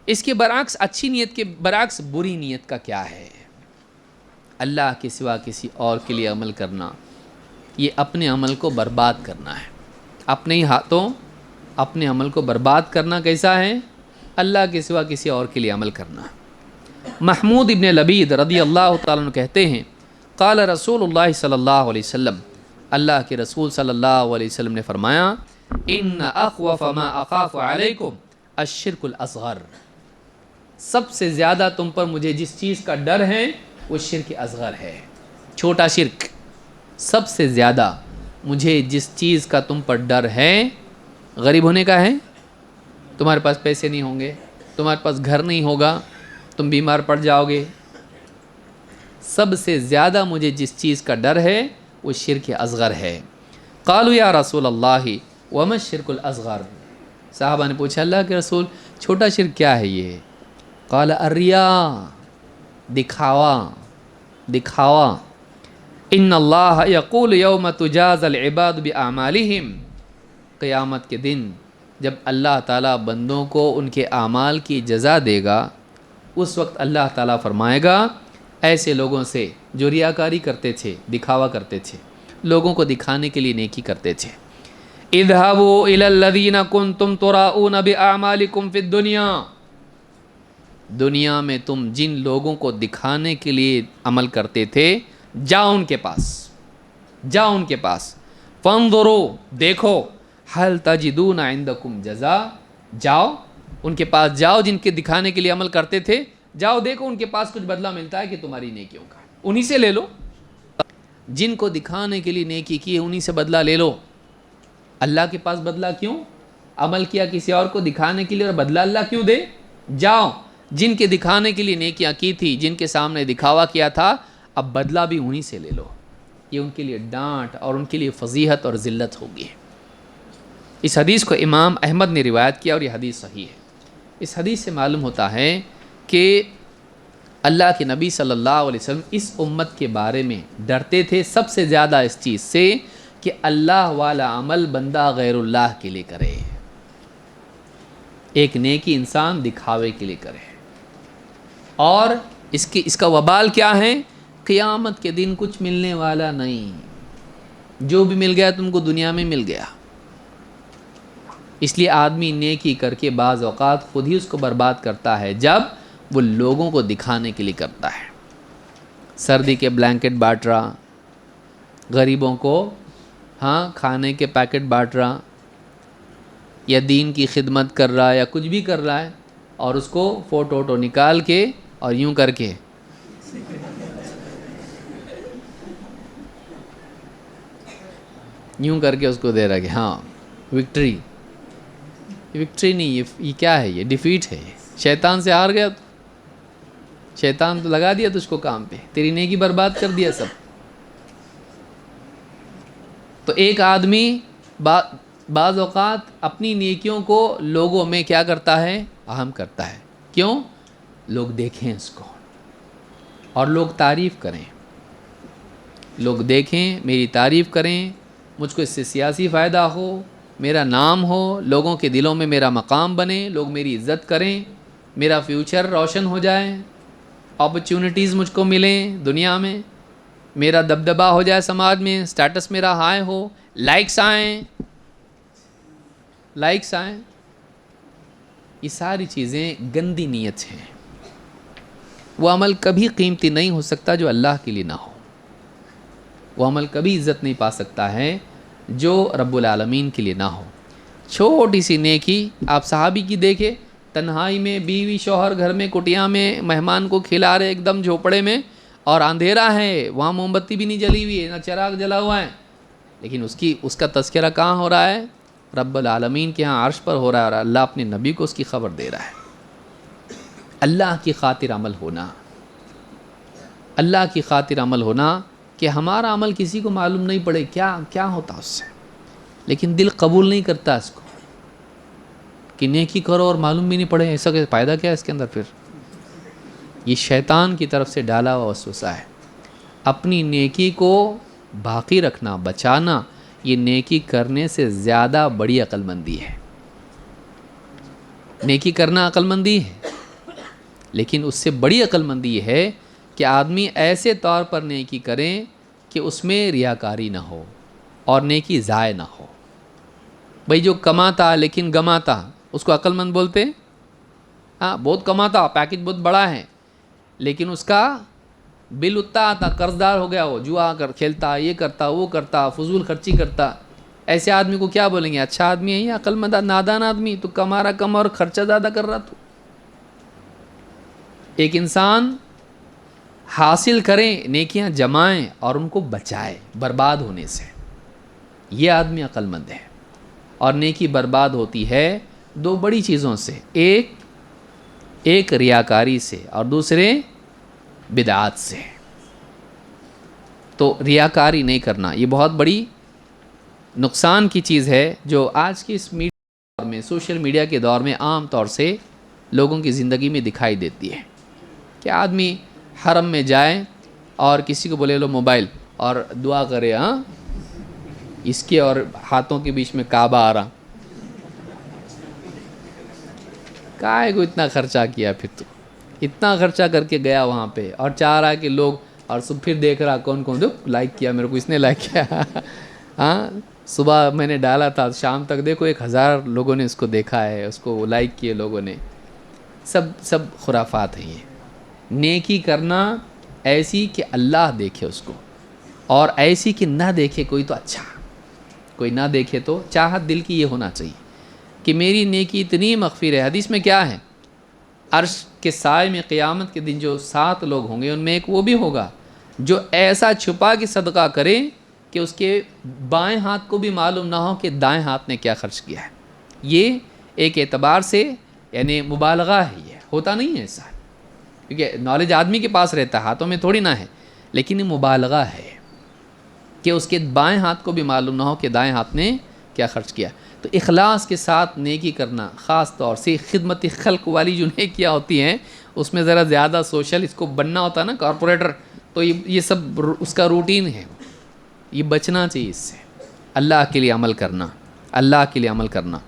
اس کے برعکس اچھی نیت کے برعکس بری نیت کا کیا ہے؟ اللہ کے سوا کسی اور کے لیے عمل کرنا، یہ اپنے عمل کو برباد کرنا ہے، اپنے ہی ہاتھوں اپنے عمل کو برباد کرنا کیسا ہے؟ اللہ کے سوا کسی اور کے لیے عمل کرنا۔ محمود ابن لبید رضی اللہ تعالیٰ عنہ کہتے ہیں قال رسول اللہ صلی اللہ علیہ وسلم، اللہ کے رسول صلی اللہ علیہ وسلم نے فرمایا ان اخوف ما اخاف علیکم الشرک الاصغر، سب سے زیادہ تم پر مجھے جس چیز کا ڈر ہے وہ شرک اصغر ہے، چھوٹا شرک۔ سب سے زیادہ مجھے جس چیز کا تم پر ڈر ہے، غریب ہونے کا ہے، تمہارے پاس پیسے نہیں ہوں گے، تمہارے پاس گھر نہیں ہوگا، تم بیمار پڑ جاؤ گے، سب سے زیادہ مجھے جس چیز کا ڈر ہے وہ شرک اصغر ہے۔ قالوا یا رسول اللہ وما الشرک الاصغر، صحابہ نے پوچھا اللہ کے رسول چھوٹا شرک کیا ہے یہ؟ قال الریا، دکھاوا۔ ان اللہ یقول یوم تجازی العباد باعمالہم، قیامت کے دن جب اللہ تعالیٰ بندوں کو ان کے اعمال کی جزا دے گا، اس وقت اللہ تعالیٰ فرمائے گا ایسے لوگوں سے جو ریاکاری کرتے تھے، دکھاوا کرتے تھے، لوگوں کو دکھانے کے لیے نیکی کرتے تھے، اذهبوا الى الذين كنتم تراؤون باعمالكم في الدنيا، دنیا میں تم جن لوگوں کو دکھانے کے لیے عمل کرتے تھے جاؤ ان کے پاس، فانظروا، دیکھو، هل تجدون عندكم جزاء، جاؤ ان کے پاس، جاؤ جن کے دکھانے کے لیے عمل کرتے تھے، جاؤ دیکھو ان کے پاس کچھ بدلہ ملتا ہے کہ تمہاری نیکیوں کا، انہی سے لے لو، جن کو دکھانے کے لیے نیکی کی ہے انہی سے بدلہ لے لو۔ اللہ کے پاس بدلہ کیوں؟ عمل کیا کسی اور کو دکھانے کے لیے اور بدلہ اللہ کیوں دے؟ جاؤ جن کے دکھانے کے لیے نیکیاں کی تھی، جن کے سامنے دکھاوا کیا تھا، اب بدلہ بھی انہی سے لے لو۔ یہ ان کے لیے ڈانٹ اور ان کے لیے فضیحت اور ذلت ہوگی۔ اس حدیث کو امام احمد نے روایت کیا اور یہ حدیث صحیح ہے۔ اس حدیث سے معلوم ہوتا ہے کہ اللہ کے نبی صلی اللہ علیہ وسلم اس امت کے بارے میں ڈرتے تھے سب سے زیادہ اس چیز سے کہ اللہ والا عمل بندہ غیر اللہ کے لیے کرے، ایک نیکی انسان دکھاوے کے لیے کرے، اور اس کا وبال کیا ہے؟ قیامت کے دن کچھ ملنے والا نہیں، جو بھی مل گیا تم کو دنیا میں مل گیا۔ اس لیے آدمی نیکی کر کے بعض اوقات خود ہی اس کو برباد کرتا ہے جب وہ لوگوں کو دکھانے کے لیے کرتا ہے۔ سردی کے بلینکٹ بانٹ رہا، غریبوں کو کھانے کے پیکٹ بانٹ رہا، یا دین کی خدمت کر رہا ہے یا کچھ بھی کر رہا ہے، اور اس کو فوٹو نکال کے اور یوں کر کے اس کو دے رہا کہ ہاں وکٹری نہیں، یہ کیا ہے؟ یہ ڈیفیٹ ہے، شیطان سے ہار گیا، شیطان تو لگا دیا تجھ کو کام پہ، تیری نیکی برباد کر دیا سب۔ تو ایک آدمی بعض اوقات اپنی نیکیوں کو لوگوں میں کیا کرتا ہے؟ اہم کرتا ہے۔ کیوں؟ لوگ دیکھیں اس کو اور لوگ تعریف کریں، لوگ دیکھیں، میری تعریف کریں، مجھ کو اس سے سیاسی فائدہ ہو، میرا نام ہو، لوگوں کے دلوں میں میرا مقام بنے، لوگ میری عزت کریں، میرا فیوچر روشن ہو جائے، اپرچونٹیز مجھ کو ملیں دنیا میں، میرا دبدبا ہو جائے سماج میں، سٹیٹس میرا ہائی ہو، لائکس آئیں۔ یہ ساری چیزیں گندی نیت ہیں، وہ عمل کبھی قیمتی نہیں ہو سکتا جو اللہ کے لیے نہ ہو، وہ عمل کبھی عزت نہیں پا سکتا ہے جو رب العالمین کے لیے نہ ہو۔ چھوٹی سی نیکی آپ صحابی کی دیکھیں، تنہائی میں بیوی شوہر گھر میں کٹیا میں مہمان کو کھلا رہے ایک دم جھوپڑے میں، اور اندھیرا ہے، وہاں موم بتی بھی نہیں جلی ہوئی ہے، نہ چراغ جلا ہوا ہے، لیکن اس کا تذکرہ کہاں ہو رہا ہے؟ رب العالمین کے ہاں عرش پر ہو رہا ہے، اور اللہ اپنے نبی کو اس کی خبر دے رہا ہے۔ اللہ کی خاطر عمل ہونا، اللہ کی خاطر عمل ہونا کہ ہمارا عمل کسی کو معلوم نہیں پڑے کیا ہوتا اس سے، لیکن دل قبول نہیں کرتا اس کو کہ نیکی کرو اور معلوم بھی نہیں پڑے، ایسا کہ فائدہ کیا ہے اس کے اندر؟ پھر یہ شیطان کی طرف سے ڈالا ہوا وسوسہ ہے۔ اپنی نیکی کو باقی رکھنا، بچانا، یہ نیکی کرنے سے زیادہ بڑی عقل مندی ہے۔ نیکی کرنا عقل مندی ہے، لیکن اس سے بڑی عقل مندی یہ ہے کہ آدمی ایسے طور پر نیکی کریں کہ اس میں ریاکاری نہ ہو اور نیکی ضائع نہ ہو. بھئی جو کماتا لیکن گماتا اس کو عقل مند بولتے؟ ہاں بہت کماتا، پیکج بہت بڑا ہے، لیکن اس کا بل اتنا آتا، قرض دار ہو گیا، وہ جوا کھیلتا، یہ کرتا وہ کرتا، فضول خرچی کرتا. ایسے آدمی کو کیا بولیں گے؟ اچھا آدمی ہے یا عقل مند نادان آدمی؟ تو کما رہا کم اور خرچہ زیادہ کر رہا. تو ایک انسان حاصل کریں، نیکیاں جمائیں اور ان کو بچائے برباد ہونے سے، یہ آدمی عقل مند ہے. اور نیکی برباد ہوتی ہے دو بڑی چیزوں سے، ایک ریاکاری سے اور دوسرے بدعات سے. تو ریاکاری نہیں کرنا یہ بہت بڑی نقصان کی چیز ہے، جو آج کی اس میڈیا میں، سوشل میڈیا کے دور میں عام طور سے لوگوں کی زندگی میں دکھائی دیتی ہے کہ آدمی حرم میں جائے اور کسی کو بولے لو موبائل اور دعا کرے، ہاں اس کے اور ہاتھوں کے بیچ میں کعبہ آ رہا. کائے کو اتنا خرچہ کیا؟ پھر تو اتنا خرچہ کر کے گیا وہاں پہ اور چاہ رہا کہ لوگ، اور سب پھر دیکھ رہا کون کون جو لائک کیا میرے کو، اس نے لائک کیا. ہاں صبح میں نے ڈالا تھا، شام تک دیکھو 1000 لوگوں نے اس کو دیکھا ہے، اس کو لائک کیے لوگوں نے. سب خرافات ہیں. یہ نیکی کرنا ایسی کہ اللہ دیکھے اس کو، اور ایسی کہ نہ دیکھے کوئی تو اچھا، کوئی نہ دیکھے تو چاہت دل کی یہ ہونا چاہیے کہ میری نیکی اتنی مغفر ہے. حدیث میں کیا ہے؟ عرش کے سائے میں قیامت کے دن جو 7 لوگ ہوں گے ان میں ایک وہ بھی ہوگا جو ایسا چھپا کے صدقہ کرے کہ اس کے بائیں ہاتھ کو بھی معلوم نہ ہو کہ دائیں ہاتھ نے کیا خرچ کیا ہے. یہ ایک اعتبار سے یعنی مبالغہ ہے، یہ ہوتا نہیں ہے ایسا، کیونکہ نالج آدمی کے پاس رہتا ہے، ہاتھوں میں تھوڑی نہ ہے، لیکن یہ مبالغہ ہے کہ اس کے بائیں ہاتھ کو بھی معلوم نہ ہو کہ دائیں ہاتھ نے کیا خرچ کیا. تو اخلاص کے ساتھ نیکی کرنا، خاص طور سے خدمت خلق والی جو نیکیاں ہوتی ہیں اس میں ذرا زیادہ سوشل اس کو بننا ہوتا ہے نا، کارپوریٹر، تو یہ سب اس کا روٹین ہے، یہ بچنا چاہیے اس سے. اللہ کے لیے عمل کرنا، اللہ کے لیے عمل کرنا.